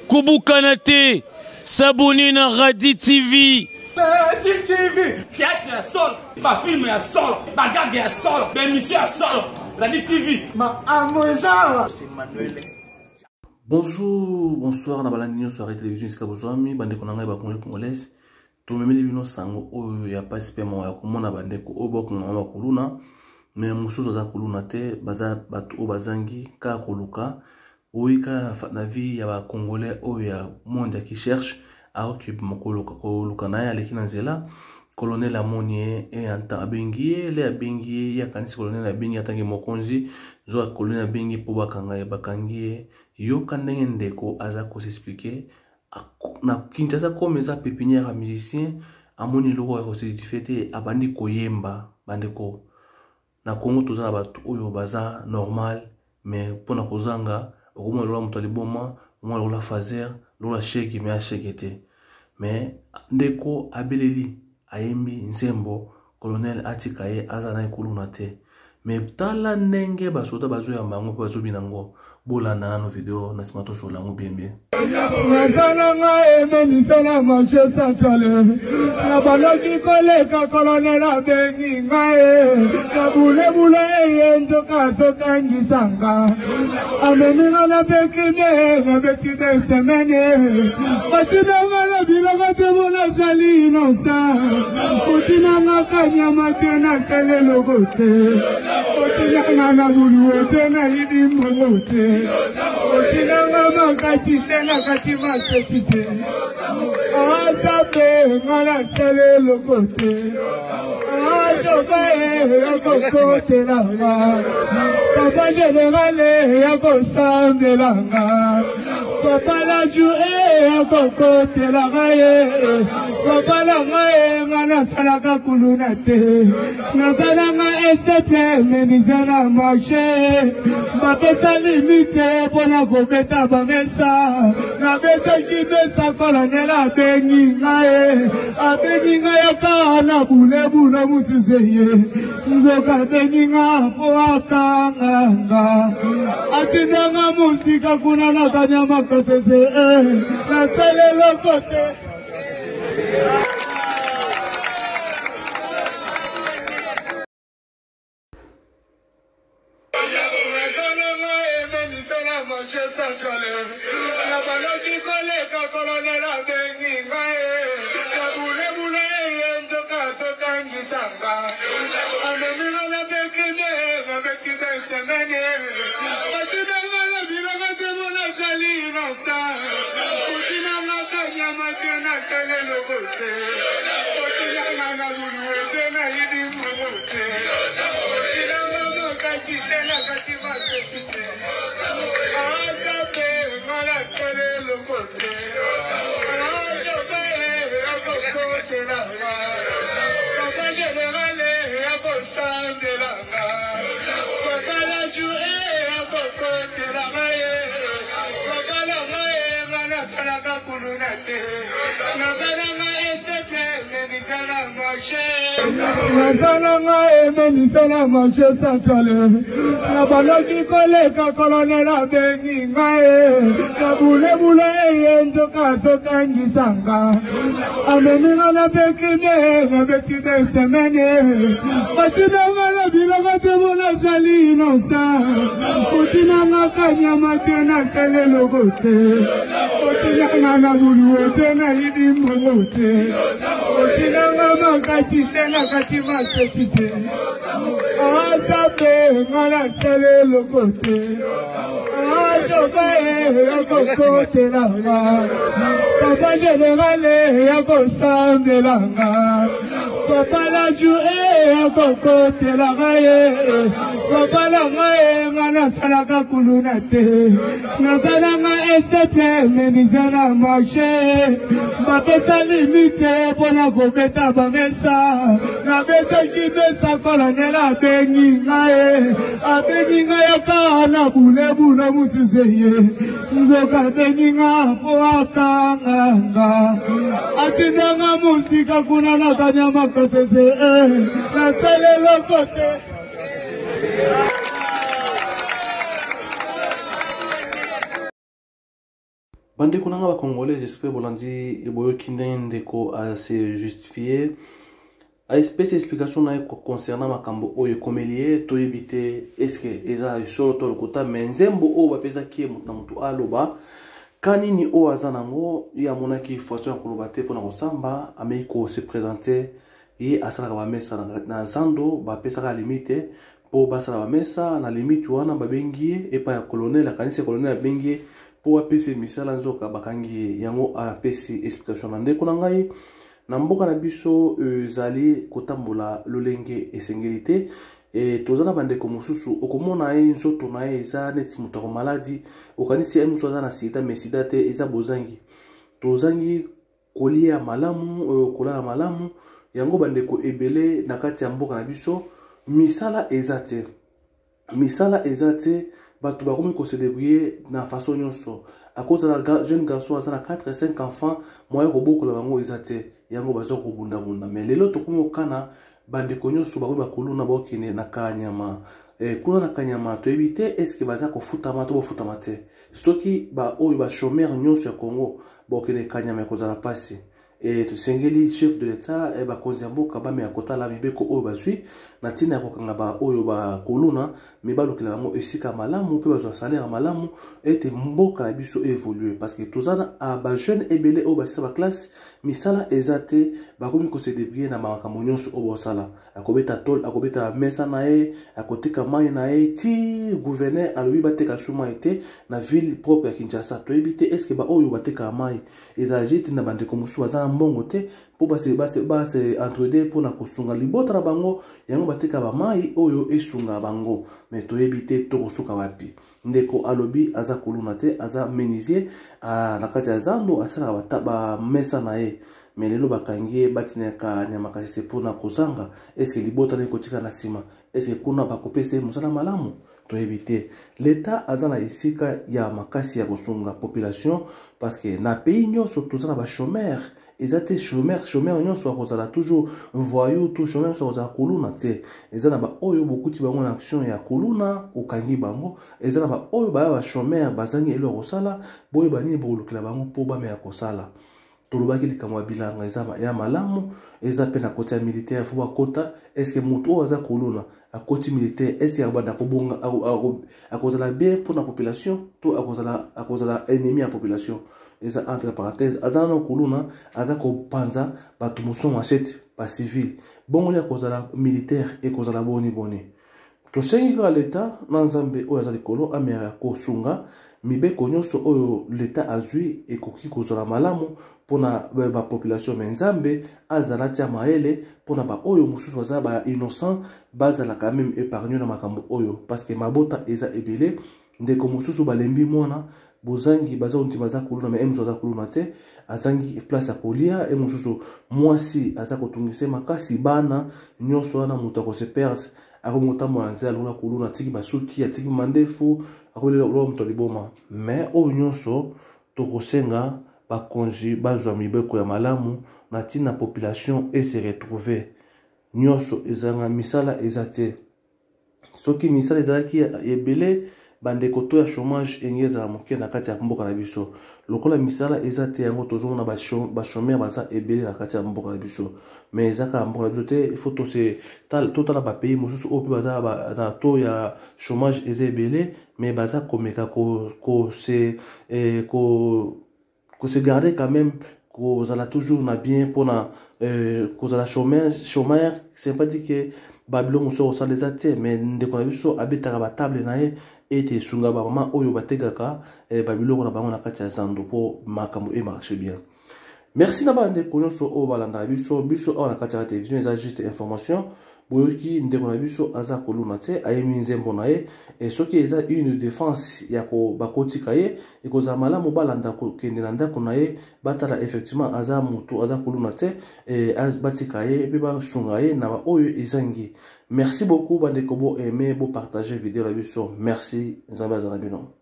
Koubou Kanate, Sabonina Radi TV. Radi TV. Théâtre à sol, ma film à sol, ma gag à sol, ma émission à sol. Radi TV. Ma amoisa. C'est Manuel. Bonjour, bonsoir, na balandi soirée télévision iska bozwami bande konanga ba congolaise. To memeli bino sango oyo ya pasipema ya komona bande ko obok ngama kuluna. Mais musuzo za kuluna te baza batu o bazangi ka koluka. Oika na vie ya ba congolais oyo ya monde qui cherche à occuper makoluka koluka na ya lekina nzela. Colonel Amonier et anta abengi le abengi ya kanisi colonel abengi atangi mokonzi zo colonel abengi po bakanga ya bakangi yo kandenge ndeko aza ko s'expliquer na Kinshasa comme eza pépinière à musicien amoni loko ya ko se fete abandi koyemba bandeko na Congo tozana batu oyo baza normal mais pona kozanga okomona lola mutu aliboma omona lola fazer lola sheki mais ashekete mais ndeko abeleli ayembi nzembo colonel atikaye azana ikuluna te mais tala ndenge basoda bazo ya mango bazo binango bolanda nano video na simato sola ngo bembe nazana nga eme misala marché centrale na baloki koleka colonel abengi ngae na bulebule eye nzoka zokangisanga ameminga na pekine na beti de semene batinanga na biloko te bona zali inosa utinanga kanyama te na tele logo te utinanga na buluwe te na yidi mbongo te utinanga makati te na kati macheti te asape ngana tele logo te ajokae yako telanga papa generale yako sambelanga papa la joue yako telanga ye papa la ngae ngana salaka kuluna te nazalanga eseple menizana marché bapesa limite pona kobeta bamesa nabetaki mesa colonel abengi ngae yaka na bulebule musizeye nzoka abengi nga po akanganga atindanga musika kuna na kanyama katese na telelo kote marché centrale na baloki koleka colonel abengi ngae na bulebule eye nzoka zokangisanga ameminga na pekine na beti de semene batinanga na biloko te bona zali inosa utinanga kanyama te na tele logo te utinanga na buluwe te na yidi mbongo te utinanga makati te na kati macheti te papa generale yako sambelanga papa la joue yako telanga ye papa la ngae ngana salaka kuluna te nazalanga eseple menizana marché nazalanga emenisana marché centrale na baloki koleka colonel abengi ngae na bulebule eye nzoka zokangisanga ameminga na pekine na beti de semene batinanga na biloko te bona zali inosa utinanga kanyama te na tele logo te utinanga na buluwe te na yidi mbongo te utinanga makati te na kati macheti te asape ngana tele logo te ajokae yako telanga papa generale yako sambelanga papa la joue yako telanga ye papa la ngae ngana salaka kuluna te nazalanga eseple menizana marché bapesa limite pona kobeta bamesa nabetaki mesa colonel abengi ngae yaka na bulebule musizeye nzoka abengi nga po akanganga atindanga musika kuna na kanyama katese na telelo kote Bande konanga ba congolais, j'espère bolandi eboyo kindende ko a se justifier. A espèce d'explication na concernant makambo oyo komelie to éviter est-ce que eza solo to lokota menzembo o ba pesa ki mutu aloba kanini o azanango ya monaki façon ya koloba te pona kosamba ameiko se présenter et asala ba mesa na zando ba pesa ka limite po basala ba mesa na limite wana ba bengi et pa ya colonel la kanisi colonel bengi po apesi misala nzoka bakangi yango apesi explication na ndeko na ngai. Na mboka na biso zali kotambola lolenge esengelite et tozana bandeko mosusu okomona ye nzoto na ye eza neti moto maladi okanisi ye mosusu aza na sida mais sida te eza bozangi tozangi kolia malamu kolala malamu yango bandeko ebele na kati ya mboka na biso misala eza te bato bakomi ko se débrouiller na façon nyonso à cause de la jeune garçon a 4-5 enfants moyen ko bokola bango eza te yango bazo ko bunda mais lelo to komo kana bande konyo so bakomi bakoluna bokine na kanyama kuna na kanyama to éviter est-ce que baza ko futama to futama te soki ba oyo ba chômeur nyonso ya Congo bokine kanyama ko zala pasi et to sengeli chef de l'état e ba konzambo kabame ya kotala mibeko oyo bazwi na tina ya kokanga ba oyo ba koluna me ba lokela bango esika malamu pe bazwa salaire malamu ete mboka na biso évoluer parce que tozana a ba jeune ebele oyo basisa ba classe misala ezate bakomi ko se débrouiller na makambo nyonso oyo bosala akobeta tol akobeta mesa na ye akotika mai na ye ti gouverneur alobi bateka suma ete na ville propre ya Kinshasa to ebite est-ce que ba oyo bateka mai eza juste na bande komusu baza mbongo te po base entrede pour na kosunga libota na bango yango bateka ba mai oyo esunga bango mais to ebite to kosuka wapi ndeko alobi aza koluna te aza menuisier na kati ya zando asala ba mesa na ye mais lelo bakangi batineka nyama kasi pour na kozanga est-ce que libota na kotika na sima est-ce que kuna bakopesa musala malamu to éviter l'état azana isika ya makasi ya kosunga population parce que na pays nyonso tozana ba chômeur ezate chômeur nyonso akozala toujours voyou tout chômeur so za koluna te ezana ba oyo bokuti bango na action ya koluna okangi bango ezana ba oyo ba chômeur bazangi elo kosala boyo bani bolukela bango po ba me ya kosala tolobaki likamwa bilanga eza ya malamu eza pe na côté militaire fo bakota est-ce que moto aza koluna à côté militaire est-ce abanda kobonga akozala bien pour la population to akozala ennemi à population eza entre parenthèses azana no koluna aza ko panza bato muso machete pa civil bongo ya akozala militaire et kozala boni to sengi ka l'état na nzambe oyo aza likolo amera ko sunga mibeko nyonso oyo l'état azui ekoki kozala malamu pona ba population menzambe azala tia maele pona ba oyo mususu baza ba innocent bazala quand même épargné na makambo oyo parce que mabota eza ebele ndeko mususu balembi mwana bozangi baza ontima za kuluna mais emzo za kuluna te azangi place ya kolia mususu mwasi aza kotungise makasi bana nyonso wana muto ko se perdre akomota mwanza luna kuluna tiki basuki atiki mandefu akolela lo mto liboma mais oyo nyonso to kosenga ba konji bazwa mibeko ya malamu na tina population et se retrouver nyonso ezanga misala ezate soki misala ezaki ebele bande koto ya chômage engeza moke na kati ya mboka na biso lokola misala ezate yango tozomona ba chômeur baza ebele na kati ya mboka na biso mais ezaka mboka na biso te il faut to se totala ba pays mosusu o pe baza na to ya chômage eza ebele mais baza komeka ko se garder quand même kozala toujours na bien pona kozala chômeur c'est pas dit que babilo muso osala ezate mais ndeko na biso abetaka ba table na ye ete sunga ba mama oyo bategaka babilo na bango na kati ya zando po makambo e marche bien. Merci na bande konyoso o balanda biso o na kati ya télévision eza juste information boyoki ndeko na biso aza koluna te ayemi nzembo na ye et soki eza une défense ya ko bakotika ye ekozala malamu balanda kokende na ndako na ye batala effectivement aza mutu aza koluna te batika ye pe basunga ye na ba oyo ezangi. Merci beaucoup bandeko bo aimer bo partager vidéo la biso merci nzambe azala bino.